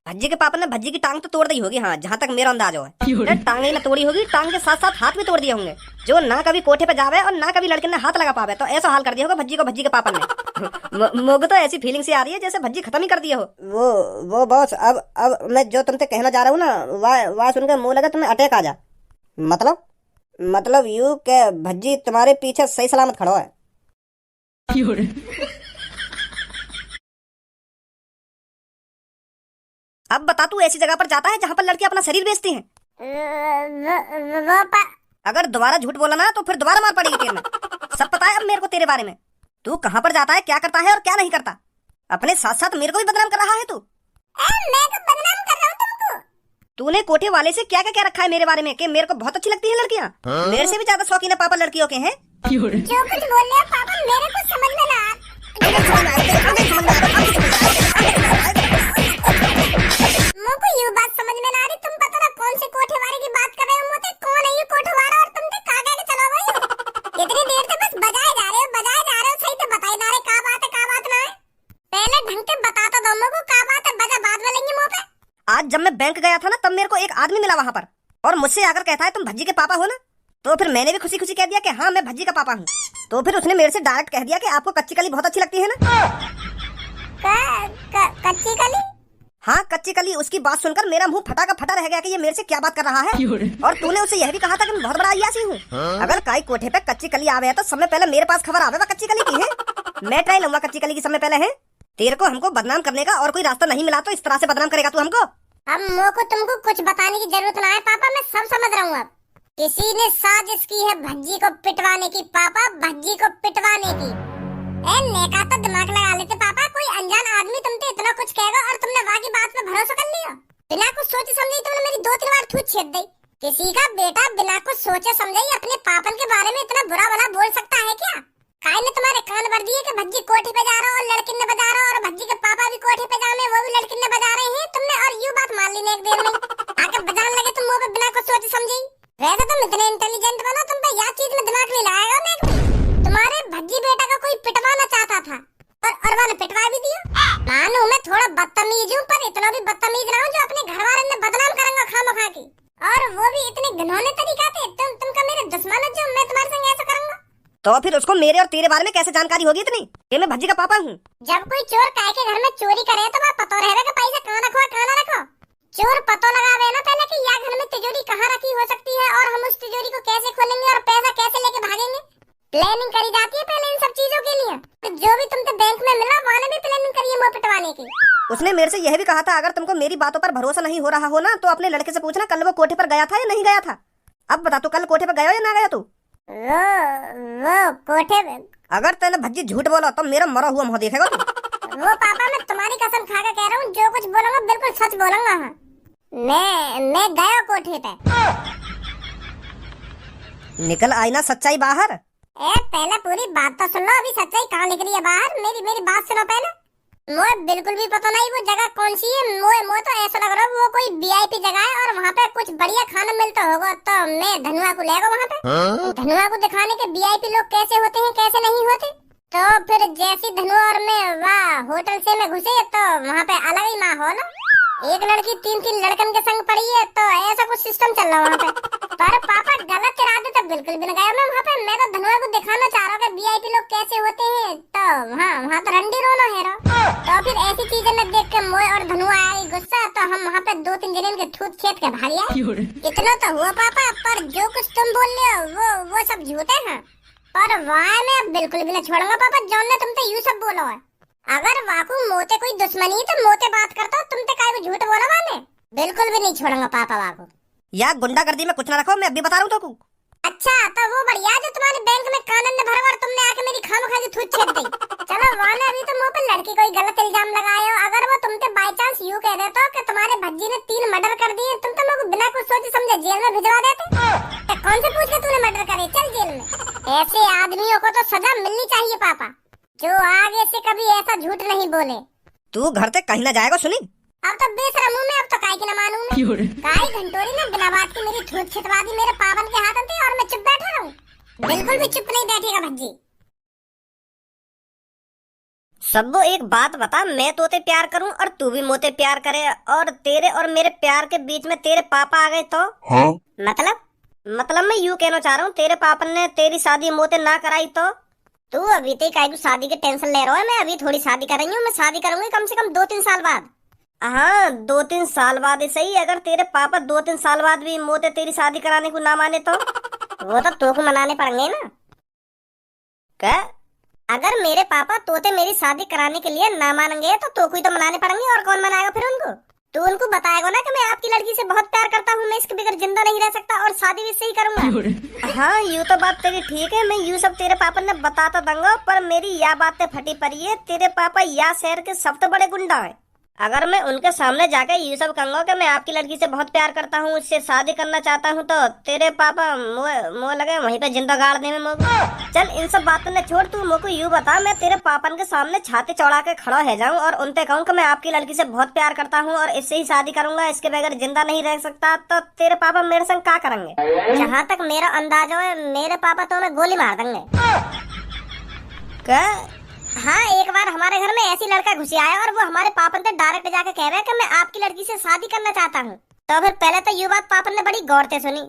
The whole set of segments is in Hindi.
भज्जी के पापा ने भज्जी की टांग तो तोड़ दी होगी, हाँ जहाँ तक मेरा अंदाज है। टांग ही ना तोड़ी होगी, टांग के साथ साथ हाथ भी तोड़ दिए होंगे, जो ना कभी कोठे पे जावे और ना कभी लड़के ने हाथ लगा पावे। तो ऐसा हाल कर दिया होगा भज्जी को भज्जी के पापा ने। मुझे तो ऐसी फीलिंग सी आ रही है जैसे भज्जी खत्म ही कर दिया हो। वो बॉस, अब मैं जो तुमसे कहना चाह रहा हूँ ना, वह सुनकर मुंह लगा तुम्हें अटैक आ जा। मतलब यूं के भज्जी तुम्हारे पीछे सही सलामत खड़ा है। अब बता, तू ऐसी जगह पर जाता है जहाँ पर लड़के अपना शरीर बेचती हैं? अगर दोबारा झूठ बोला ना तो फिर दोबारा मार पड़ेगी तेरे में। सब पता है अब मेरे को तेरे बारे में। तू कहाँ पर जाता है, क्या करता है और क्या नहीं करता। अपने साथ साथ मेरे को भी बदनाम कर रहा है तू। मैं तो बदनाम कर रहा हूँ तुमको। तूने कोठे वाले से क्या क्या रखा है मेरे बारे में कि मेरे को बहुत अच्छी लगती है लड़कियाँ। मेरे से भी ज्यादा शौकीन है पापा लड़कियों के हैं। जो कुछ बोल रहे हो पापा मेरे को समझ में ना मुझको यूं बात समझ में ना आ रही। तुम पता ना कौन से कोठे वाले की बात कर रहे हो। मुझे कौन है ये कोठे वाला और तुम कहाँ गए चलो भाई। इतनी देर से बस बजाए जा रहे हो सही से बताई ना रहे क्या बात है क्या बात ना है। पहले ढंग से बता तो दो मुझको क्या बात है, बजा बाद में लेंगे मुंह पे। आज जब मैं बैंक गया था ना तब मेरे को एक आदमी मिला वहाँ पर और मुझसे आकर कहता है तुम भज्जी के पापा हो ना। तो फिर मैंने भी खुशी खुशी कह दिया कि हाँ मैं भज्जी का पापा हूँ। तो फिर उसने मेरे से डायरेक्ट कह दिया कि आपको कच्ची कली बहुत अच्छी लगती है ना। कच्ची कली? हाँ कच्ची कली। उसकी बात सुनकर मेरा मुंह फटा का फटा रह गया कि ये मेरे से क्या बात कर रहा है। और तूने उसे यह भी कहा था कि मैं बहुत बड़ा अय्यासी हूँ। अगर काई कोठे पे कच्ची कली आवे तो सबसे पहले मेरे पास खबर आवे कच्ची कली की है। मैं ट्राई लूंगा कच्ची कली की सबसे पहले है। तेरे को हमको बदनाम करने का और कोई रास्ता नहीं मिला तो इस तरह से बदनाम करेगा तू हमको। अब मुझको तुमको कुछ बताने की जरूरत ना है पापा, मैं सब समझ रहा हूँ। अब किसी ने साजिश की है भज्जी को पिटवाने की पापा, भज्जी को पिटवाने की। नेका तो दिमाग लगा लेते पापा। कोई अनजान आदमी तुमसे इतना कुछ कहेगा और तुमने वहाँ की बात पे भरोसा कर लिया। बिना कुछ सोचे समझे तुमने मेरी 2-3 बार थूक छेद दी। किसी का बेटा बिना कुछ सोचे समझे ही अपने पापन के बारे में इतना बुरा भला बोल सकता है क्या? काय ने तुम्हारे कान भर दिए कि भज्जी कोठे पे जा रहा और लड़किन ने बजा रहा और भज्जी के पापा भी कोठे पे जाने वो भी लड़किन ने बजा रहे हैं तुमने। और यूं बात मान ली एक देर में आके बजाने लगे तुम मुंह पे बिना कुछ सोचे समझे। वैसे तुम इतने इंटेलिजेंट बनो, तुम पे यह चीज में दिमाग नहीं लगाएगा ना। तुम्हारे भज्जी बेटा का कोई पिटवाना चाहता था और अरवा ने पिटवा भी दिया। मानो मैं थोड़ा बदतमीज हूँ पर इतना भी बदतमीज ना हूँ जो अपने घर वाले ने बदनाम करूंगा खामखा की। और वो भी इतने घिनौने तरीका से। तुमका मेरे दुश्मन है जो मैं तुम्हारे संग ऐसा करूंगा। तो फिर उसको मेरे और तेरे बारे में कैसे जानकारी होगी इतनी कि मैं भज्जी का पापा हूँ? जब कोई चोर काय के घर में चोरी करे तो वह पता रहेगा कि पैसा कहाँ रखो कहाँ ना रखो। चोर पता लगावे ना पहले कि यह घर में तिजोरी कहाँ रखी हो सकती है और हम उस तिजोरी को कैसे खोलेंगे और पैसा कैसे लेके भागेंगे। प्लानिंग करी जाती है पहले इन सब चीजों के लिए। तो जो भी तुमसे बैंक में मिला वहाँ ने भी प्लानिंग करी है मुँह पिटवाने की। उसने मेरे से यह भी कहा था अगर तुमको मेरी बातों पर भरोसा नहीं हो रहा हो ना तो अपने लड़के से पूछना कल वो कोठे पर गया था या नहीं गया था। अब बता तू कल कोठे पर गया या ना गया तू? वो कोठे पे। अगर तूने भज्जी झूठ बोला तो मेरा मरा हुआ मुँह देखेगा तू। वो पापा मैं तुम्हारी कसम खा के कह रहा हूँ जो कुछ बोलूंगा बिल्कुल सच बोलूंगा। हाँ मैं गया कोठे पे। निकल आई ना सच्चाई बाहर। पहले पूरी बात तो सुन लो, अभी सच्चाई कहाँ निकली है बाहर। मेरी बात सुनो पहले। मुझे बिल्कुल भी पता नहीं वो जगह कौन सी है। मुझे तो ऐसा लग रहा है वो कोई वीआईपी जगह है और वहाँ पे कुछ बढ़िया खाना मिलता होगा। तो मैं धनुआ को लेगा वहाँ पे। धनुआ को दिखाने के वीआईपी लोग कैसे होते हैं कैसे नहीं होते। तो फिर जैसी धनुआ और मैं वहाँ होटल से में घुसे तो वहाँ पे अलग ही माहौल। एक लड़की 3-3 लड़कन के संग पड़ी है तो ऐसा कुछ सिस्टम चल रहा है वहाँ पे। पर पापा गलत इरादे तो बिल्कुल भी नहीं गया मैं वहाँ पे। मैं तो धनुआ को दिखाना चाह रहा हूँ कि वीआईपी लोग कैसे होते हैं। तो वहाँ तो रंडी रोना है। तो फिर ऐसी चीजें में देख के मोए और धनुआ आई गुस्सा तो हम वहाँ पे 2-3 जने के ठूट खेत के भाग आए। इतना तो हुआ पापा। पर जो कुछ तुम बोल रहे हो वो सब झूठे हैं। पर वहाँ मैं बिल्कुल भी नहीं छोड़ूंगा पापा। जॉन ने तुमसे यूँ सब बोला है। अगर वाकू मोते कोई दुश्मनी तो मोते बात करता तुमसे काय को झूठ बोला वाले। बिल्कुल भी नहीं छोड़ूंगा पापा वाकू। या गुंडागर्दी में कुछ ना रखो, मैं अभी बता रहा हूँ तो। अच्छा तो वो बढ़िया जो तुम्हारे बैंक में कानून ने भरा और तुमने आके मेरी खामखा की थूक छेद दी। चलो वहाँ ने अभी तो मुँह पे लड़की कोई गलत इल्जाम लगाए हो। अगर वो तुमसे बाई चांस यूँ कह देता कि तुम्हारे भज्जी ने 3 मर्डर कर दिए तुम तो मुझे बिना कुछ सोचे समझे जेल में भिजवा देते। कौन से पूछ के तूने मर्डर करे चल जेल में। ऐसे आदमियों को तो सजा मिलनी चाहिए पापा जो आगे से कभी ऐसा झूठ नहीं बोले। तू घर से कहीं ना जाएगा सुनी। अब तो बेशरम हूँ मैं। अब तो काय की न मानूं मैं। काय घंटोरी ने बिना बात की मेरी थूक छिटवा दी मेरे पावन के हाथ में और मैं चुप बैठा रहूं। बिल्कुल भी चुप नहीं बैठेगा भज्जी। सब्बो एक बात बता, मैं तोते प्यार करूं और तू भी मोते प्यार करे और तेरे और मेरे प्यार के बीच में तेरे पापा आ गए तो? हाँ? मतलब मैं यूं कहना चाह रहा हूँ, तेरे पापा ने तेरी शादी मोते ना कराई तो? तू अभी तक काहे शादी के टेंशन ले रहा है? मैं अभी थोड़ी शादी कर रही हूँ, मैं शादी करूंगी कम से कम 2-3 साल बाद। हाँ 2-3 साल बाद ही सही, अगर तेरे पापा 2-3 साल बाद भी मोते तेरी शादी कराने को ना माने तो? वो तो को मनाने पड़ेंगे ना। क्या? अगर मेरे पापा तोते मेरी शादी कराने के लिए ना मानेंगे तो को ही तो मनाने पड़ेंगे, और कौन मनाएगा फिर उनको? तू उनको बताएगा ना कि मैं आपकी लड़की से बहुत प्यार करता हूँ, मैं इसके बगैर जिंदा नहीं रह सकता और शादी भी सही करूंगा। हाँ यूँ तो बात तेरी ठीक है, मैं यूँ सब तेरे पापा ने बता तो दूंगा, पर मेरी यह बातें फटी पड़ी है, तेरे पापा या शहर के सबसे बड़े गुंडा है। अगर मैं उनके सामने जाकर ये सब कहूंगा कि मैं आपकी लड़की से बहुत प्यार करता हूँ, उससे शादी करना चाहता हूँ, तो तेरे पापा मुँह लगे वहीं पे जिंदा गाड़ देने में। चल इन सब बातों ने छोड़, तू मुझको यूँ बता, मैं तेरे पापा के सामने छाती चौड़ा के खड़ा है जाऊँ और उनसे कहूँ कि मैं आपकी लड़की से बहुत प्यार करता हूँ और इससे ही शादी करूंगा, इसके बगैर जिंदा नहीं रह सकता, तो तेरे पापा मेरे संग क्या करेंगे? जहाँ तक मेरा अंदाजा है, मेरे पापा तो मैं गोली मार देंगे। क्या? हाँ एक बार हमारे घर में ऐसी लड़का घुस आया और वो हमारे पापा से डायरेक्ट जाके कह रहा है कि मैं आपकी लड़की से शादी करना चाहता हूँ। तो फिर पहले तो ये बात पापा ने बड़ी गौर से सुनी,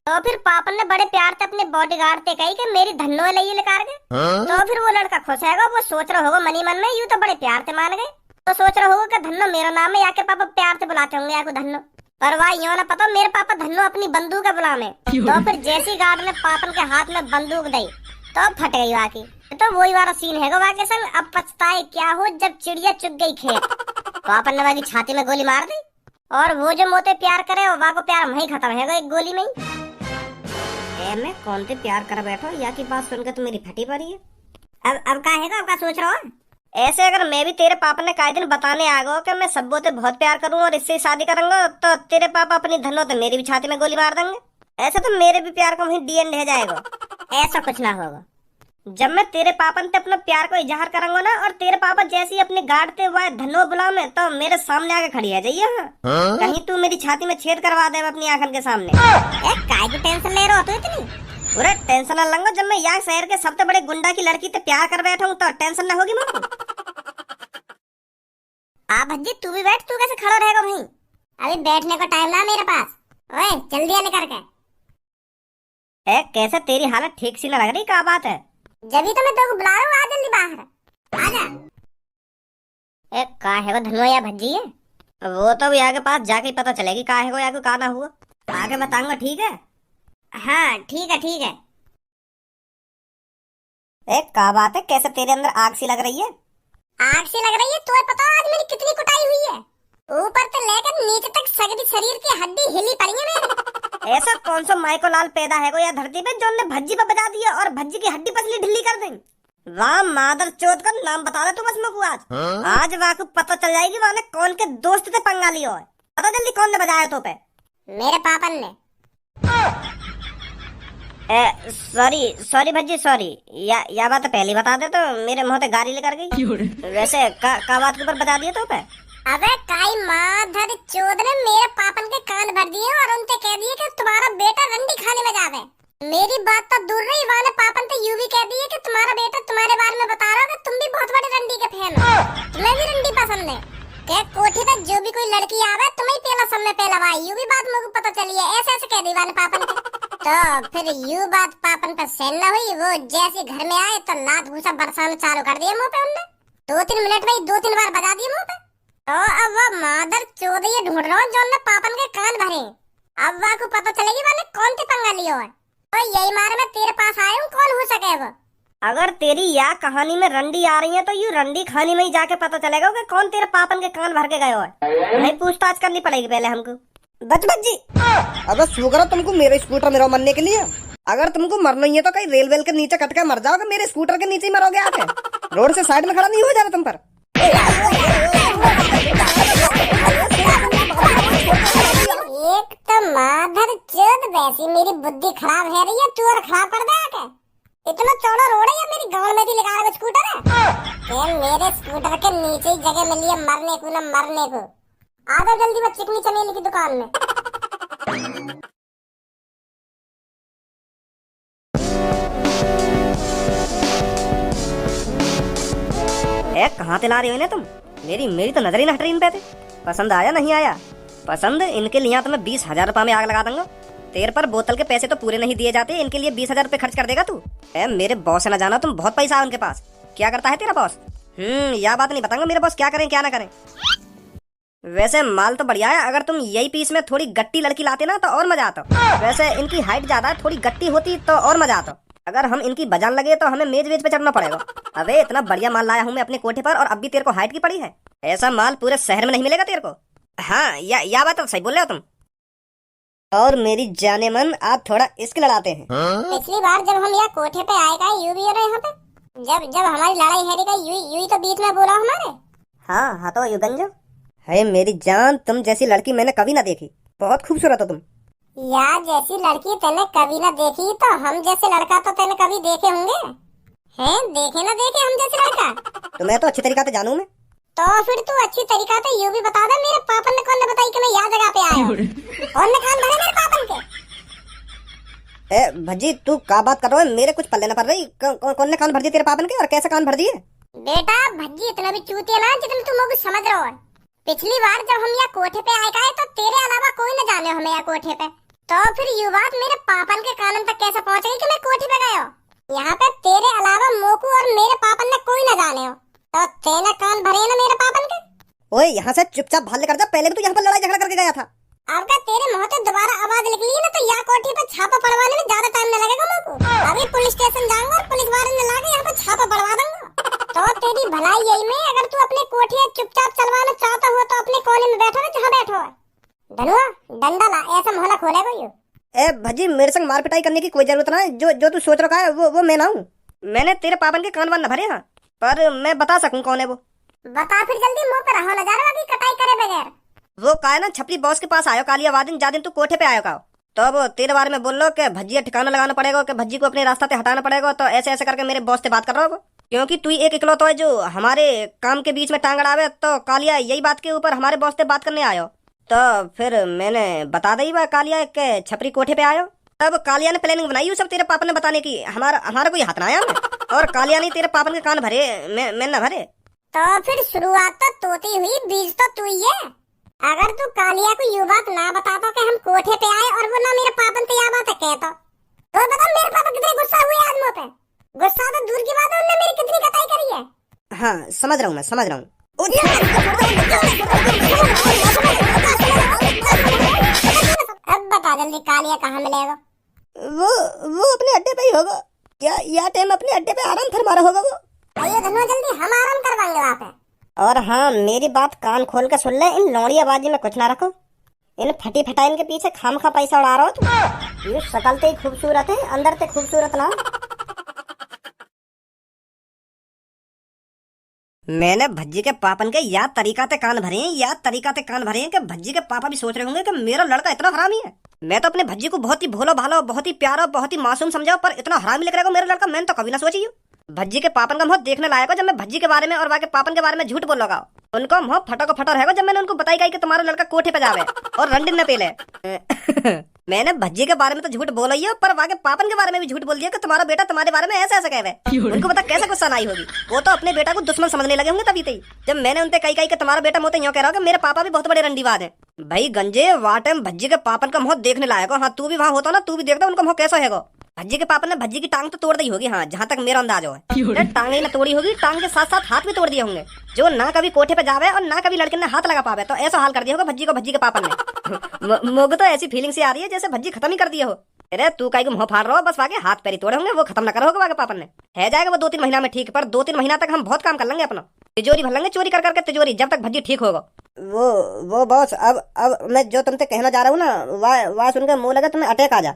तो फिर पापा ने बड़े प्यार से अपने बॉडीगार्ड से कही कि मेरी धन्नो ले लेकर गए। तो फिर वो लड़का खुश है, वो सोच रहा होगा मनी मन में, यूँ तो बड़े प्यार से मान गए, तो सोच रहा होगा कि धन्नो मेरा नाम है, याके पापा प्यार से बुलाते होंगे याको धन्नो। पर वाह यूँ ना पता, मेरे पापा धन्नो अपनी बंदूक बुलावे। तो फिर जैसी गार्ड ने पापन के हाथ में बंदूक दी तो फट गई वाकी। तो वही वाला सीन है वाके संग, अब पछताए क्या हो जब चिड़िया चुग गई खेत। पापन ने वाकी छाती में गोली मार दी और वो जो मोते प्यार करे वो वाको प्यार वहीं खत्म है एक गोली में ही। मैं कौन से प्यार कर बैठो, या की बात सुनकर तो मेरी फटी पड़ी है। अब का है, अब का सोच रहा हो? ऐसे अगर मैं भी तेरे पापा ने काहे दिन बताने आ गो कि मैं सब्बों से बहुत प्यार करूं और इससे शादी करूंगा, तो तेरे पापा अपनी धनो तो मेरी भी छाती में गोली मार देंगे। ऐसे तो मेरे भी प्यार का वहीं डीएन रह जाएगा। ऐसा कुछ ना होगा। जब मैं तेरे पापा से अपना प्यार को इजहार करूंगा ना, और तेरे पापा जैसे ही अपने गार्ड से वह धनो बुलाओ में, तो मेरे सामने आके खड़ी है जाइए। हाँ? कहीं तू मेरी छाती में छेद करवा दे अपनी आंखन के सामने। काय की टेंशन ले रहा हो तू इतनी? पूरा टेंशन न लंगो, जब मैं यहाँ शहर के सबसे बड़े गुंडा की लड़की से प्यार कर बैठा हूँ तो टेंशन न होगी मुझको। आ भज्जी तू भी बैठ, तू कैसे खड़ा रहेगा वहीं? अभी बैठने का टाइम ना मेरे पास। ओए जल्दी आ लेकर के। कैसे तेरी हालत ठीक सी न लग रही, क्या बात है? जब तो मैं तेरे को बुला रहा हूँ, आ जल्दी बाहर आजा। का है वो धनुआ या भज्जी है? वो तो यहाँ के पास जाके पता चलेगी का है वो या का ना हुआ, आगे बताऊंगा। ठीक है? हाँ ठीक है ठीक है। क्या बात है, कैसे तेरे अंदर आग सी लग रही है? आग सी लग रही है? तो पता आज मेरी कितनी कुटाई हुई है, ऊपर से लेकर नीचे तक सगरी शरीर की हड्डी हिली पड़ी है मेरे। ऐसा कौन सा माइको लाल पैदा है या धरती पे जो ने भज्जी पे बजा दिया और भज्जी की हड्डी पसली ढिल्ली कर देंगे? वाह मादर चोद का नाम बता दे तू बस मेरे को आज। हाँ? आज वाह को पता चल जाएगी वाने कौन के दोस्त से पंगा लिया है। पता जल्दी कौन ने बजाया तो पे? मेरे पापा ने। सॉरी भज्जी सॉरी, या बात पहले बता दे तो मेरे मुंह पे गाड़ी लेकर गई। वैसे का बात के ऊपर बता दिया तो पे? अबे काई माधर चोद ने मेरे पापन के कान भर दिए और उनसे कह दिए कि तुम्हारा बेटा रंडी खाने में जावे। मेरी बात तो दूर रही, वाले पापन तो यूं भी कह दिए कि तुम्हारा बेटा तुम्हारे बारे में बता रहा है कि तुम भी बहुत बड़े रंडी के फैन हो, तुम्हें भी रंडी पसंद है। क्या कोठी पे जो भी कोई लड़की आवे तुम्हें पहला समय पहला भाई, यूं भी बात मुझे पता चली है। ऐसे ऐसे कह दी वाले पापन के। तो फिर यूं बात पापन पर सहन न हुई, वो जैसे घर में आए तो लात भूसा बरसाना चालू कर दिया मुंह पे उनने। 2-3 मिनट में 2-3 बार बजा दिए मुंह पे। तो अब वो मादर चोद ये ढूंढ रहा हूँ जो ने पापन के कान भरे। अब वाह को पता चलेगी वाले कौन सी पंगा लियो है। तो यही मारे मैं तेरे पास आया हूँ, कौन हो सके वो। अगर तेरी या कहानी में रंडी आ रही है तो यू रंडी खानी में ही जाके पता चलेगा कि कौन तेरे पापन के कान भर के गए है। नहीं पूछताछ करनी पड़ेगी पहले हमको। बच जी। अब शुक्र है तुमको मेरे स्कूटर मेरा मरने के लिए। अगर तुमको मरना ही है तो कहीं रेल वेल के नीचे कट के मर जाओगे, मेरे स्कूटर के नीचे ही मरोगे आके। रोड से साइड में खड़ा नहीं हो जा रहा तुम पर। एक तो माधर चोद वैसी मेरी बुद्धि खराब है रही है, तू और खराब कर दे आके। इतना चौड़ा रोड है या मेरी गांव में भी लगा रहा स्कूटर है? मेरे स्कूटर के नीचे ही जगह मिली है मरने को, न मरने को। आधा जल्दी मैं चिकनी चमेली की दुकान में। कहाँ ते ला रही हो इन्हें तुम? मेरी मेरी तो नजर ही न हट रही इन पे थे। पसंद आया नहीं आया? पसंद इनके लिए तो मैं 20,000 रुपये में आग लगा दूंगा। तेरे पर बोतल के पैसे तो पूरे नहीं दिए जाते, इनके लिए 20,000 रुपये खर्च कर देगा तू? मेरे बॉस से ना जाना तुम, बहुत पैसा है उनके पास। क्या करता है तेरा बॉस? यह बात नहीं बताऊंगा मेरे बॉस क्या करें क्या ना करें। वैसे माल तो बढ़िया है, अगर तुम यही पीस में थोड़ी गट्टी लड़की लाते ना तो और मजा आता। वैसे इनकी हाइट ज्यादा है, थोड़ी गट्टी होती तो और मजा आता। अगर हम इनकी बजान लगे तो हमें मेज वेज पे चढ़ना पड़ेगा। अबे इतना बढ़िया माल लाया हूँ मैं अपने कोठे पर और अब भी तेरे को हाइट की पड़ी है? ऐसा माल पूरे शहर में नहीं मिलेगा तेरे को। हाँ या बात तो सही बोल रहे हो तुम। और मेरी जाने मन आज थोड़ा इश्क लड़ाते हैं। पिछली बार जब हम यहाँ कोठे पे आए का यू भी हो रहे यहाँ पे, जब जब हमारी लड़ाई हैरी का यू तो बीच में बोला हमारे। हाँ तो युगंजो है मेरी जान, तुम जैसी लड़की मैंने कभी ना देखी, बहुत खूबसूरत हो तुम। यार जैसी लड़की तूने कभी ना देखी तो हम जैसे लड़का तो तूने कभी देखे होंगे? हैं देखे ना देखे हम जैसे लड़का? तुम्हें तो अच्छी तरीका से जानू मैं। तो फिर तू अच्छी तरीका से यू भी बता दे, मेरे पापन ने कौन ने बताई कि मैं यहाँ जगह पे आया हूँ? कौन ने कान भरे मेरे पापन के? भज्जी तू क्या बात कर रहा है? मेरे कुछ पल्ले न पड़ रही। कौन ने कान भर दिए तेरे पापन के और कैसे कान भर दिए? बेटा भज्जी इतना भी चूतिया ना जितना तुम लोग समझ रहे हो। पिछली बार जब हम यहाँ कोठे पे आए का तो तेरे अलावा कोई न जाने हमें यहाँ कोठे पे, तो फिर ये बात मेरे पापन के कानन तक कैसे पहुँच गई कि मैं कोठे पे गया? यहाँ पे तेरे अलावा मोकू और मेरे पापन ने कोई न जाने हो, तो तेने कान भरे ना मेरे पापन के? ओए यहाँ से चुपचाप भाग कर जा, पहले भी तू यहाँ पर लड़ाई झगड़ा करके गया था। अब का तेरे मुंह से दोबारा आवाज निकली ना तो यहाँ कोठे पे छापा पड़वाने में ज्यादा टाइम न लगेगा मोकू। अभी पुलिस स्टेशन जाऊंगा और पुलिस वाले ने लाके यहाँ पे छापा पड़वा दूंगा। तो तेरी भलाई यही में, अगर तू अपने कोठे चुपचाप चलवाना चाहता हो तो अपने कोने में बैठो ना जहाँ बैठो है। धनुआ डंडा ला, ऐसा मोहल्ला खोलेगा यू। भज्जी मेरे संग मार पिटाई करने की कोई जरूरत ना है। जो तू सोच रखा है वो मैं ना हूँ। मैंने तेरे पापन के कान वान न भरे हैं, पर मैं बता सकूँ कौन है वो। बता फिर जल्दी, मुंह पे रहो ना जा रहा अभी कटाई करे बगैर। वो का है ना छपरी बॉस के पास आयो कालिया वादिन जा दिन तू कोठे पे आयो का, तो अब तेरे बारे में बोल लो कि भज्जी ठिकाना लगाना पड़ेगा, कि भज्जी को अपने रास्ता से हटाना पड़ेगा। तो ऐसे ऐसे करके मेरे बॉस से बात कर रहा हो, क्योंकि तू एक इकलौता है जो हमारे काम के बीच में टांग अड़ावे। तो कालिया यही बात के ऊपर हमारे बॉस से बात करने आयो, तो फिर मैंने बता दी बा कालिया के छपरी कोठे पे आयो। तब कालिया ने प्लानिंग बनाई सब तेरे पापन ने बताने की, हमारा कोई हाथ ना आया। और कालिया ने तेरे पापन के कान भरे, मैं न भरे। तो फिर शुरुआत तो तोती हुई, बीज तो तू ही है। अगर तू कालिया को ये बात ना बताता कि हम कोठे पे आए और वो ना मेरे पापन से यह बात है कहता, तो बता मेरे पापा कितने गुस्सा हुए आदमियों पे। गुस्सा तो दूर की बात है, उन्होंने मेरी कितनी कटाई करी है। हाँ समझ रहा हूँ, मैं समझ रहा हूँ। अब बता जल्दी कालिया कहाँ मिलेगा? वो अपने अड्डे पे ही होगा। क्या यह टाइम अपने अड्डे पे आराम फरमा रहा होगा वो। आइए धनुआ जल्दी, हम आराम करवाएंगे वहाँ पे। और हाँ मेरी बात कान खोल के सुन ले, इन लौड़ियाबाजी में कुछ ना रखो। इन फटी फटाइन के पीछे खामखा पैसा उड़ा रहा हो तुम। ये शकल ते ही खूबसूरत है, अंदर से खूबसूरत ना। मैंने भज्जी के पापन के याद तरीका ते कान भरे हैं, कि भज्जी के पापा भी सोच रहे होंगे कि मेरा लड़का इतना हरामी है। मैं तो अपने भज्जी को बहुत ही भोला भाला, बहुत ही प्यारा, बहुत ही मासूम समझा, पर इतना हरामी लग रहा है मेरा लड़का मैंने तो कभी ना सोची। भज्जी के पापन का मुंह देखने लायक जब मैं भज्जी के बारे में और वहाँ के पापन के बारे में झूठ बोल लगा। उनको मुंह फटा को फटा रहेगा जब मैंने उनको बताई गई कि तुम्हारा लड़का कोठे पे जावे और रंडिन न पेले। मैंने भज्जी के बारे में तो झूठ बोला ही है, पर वहाँ के पापन के बारे में भी झूठ बोल दिया कि तुम्हारा बेटा तुम्हारे बारे में ऐसे ऐसे कह रहे। उनको पता कैसे गुस्सा आई होगी। वो तो अपने बेटा को दुश्मन समझने लगे होंगे तभी तई, जब मैंने उनसे कही कि तुम्हारा बेटा मुझे यूँ कह रहा हो कि मेरे पापा भी बहुत बड़े रंडीबाज है। भाई गंजे वाह टाइम भज्जी के पापन का मुंह देखने लायक। हाँ तू भी वहाँ होता ना, तू भी देखता उनका मुंह कैसा है। भज्जी के पापन ने भज्जी की टांग तो तोड़ दी होगी। हाँ जहाँ तक मेरा अंदाज है, टांग ही ना तोड़ी होगी, टांग के साथ साथ हाथ भी तोड़ दिए होंगे, जो ना कभी कोठे पे जावे और ना कभी लड़के ने हाथ लगा पावे। तो ऐसा हाल कर दिया होगा भज्जी को भज्जी के पापन ने। मुझे तो ऐसी फीलिंग सी आ रही है जैसे भज्जी खत्म ही कर दिया हो। अरे तू कहीं मुंह फाड़ रहा हो, बस वाके हाथ पैर ही तोड़े होंगे, वो खत्म ना करो होगा वाके पापन ने। है जाएगा वो 2-3 महीना में ठीक, पर 2-3 महीना तक हम बहुत काम कर लेंगे अपना। तिजोरी भर लेंगे चोरी कर करके तिजोरी, जब तक भज्जी ठीक होगा। वो बॉस, अब मैं जो तुमसे कहना चाह रहा हूँ ना, वह सुनकर मुंह लगा तुम्हें अटैक आ जा।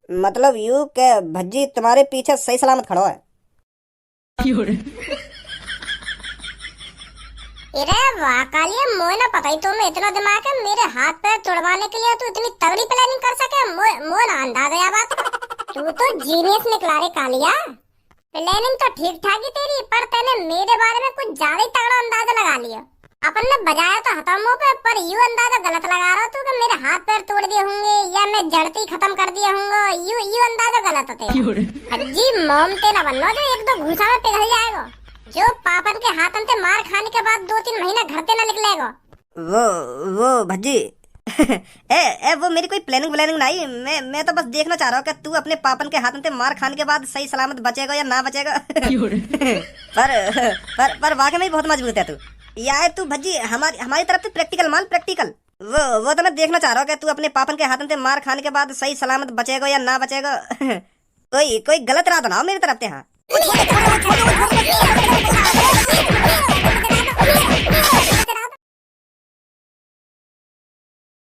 मतलब यू के भज्जी तुम्हारे पीछे सही सलामत खड़ा है। अरे वाह कालिया, मोए ना पता ही तुम्हें इतना दिमाग है मेरे हाथ पैर तोड़वाने के लिए तू इतनी तगड़ी प्लानिंग कर सके। मोए ना अंदाजा या बात तू तो जीनियस निकला रे कालिया। प्लानिंग तो ठीक ठाक ही तेरी, पर तूने मेरे बारे में कुछ ज्यादा ही तगड़ा अंदाजा लगा लिया। अपन ने बजाया तो हथौड़ों पे, पर यू अंदाजा गलत लगा रहा तू कि मेरे हाथ पैर तोड़ दिए होंगे या मैं जड़ती खत्म कर दिया होंगे। यू अंदाजा गलत होते। अजी मोम ते ना बनना जो एक दो घूसा में पिघल जाएगा। जो पापन के हाथन से मार खाने के बाद 2-3 महीना घर से न निकलेगा। वो भज्जी ए वो मेरी कोई प्लानिंग नहीं। मैं तो बस देखना चाह रहा हूँ कि तू अपने पापन के हाथों से मार खाने के बाद सही सलामत बचेगा या ना बचेगा। पर वाकई में बहुत मजबूत है तू। या तू भज्जी हमारी तरफ से प्रैक्टिकल मान प्रैक्टिकल। वो तो मैं देखना चाह रहा हूँ कि तू अपने पापन के हाथों से मार खाने के बाद सही सलामत बचेगा या ना बचेगा। कोई गलत राह तो ना हो मेरी तरफ से। हाँ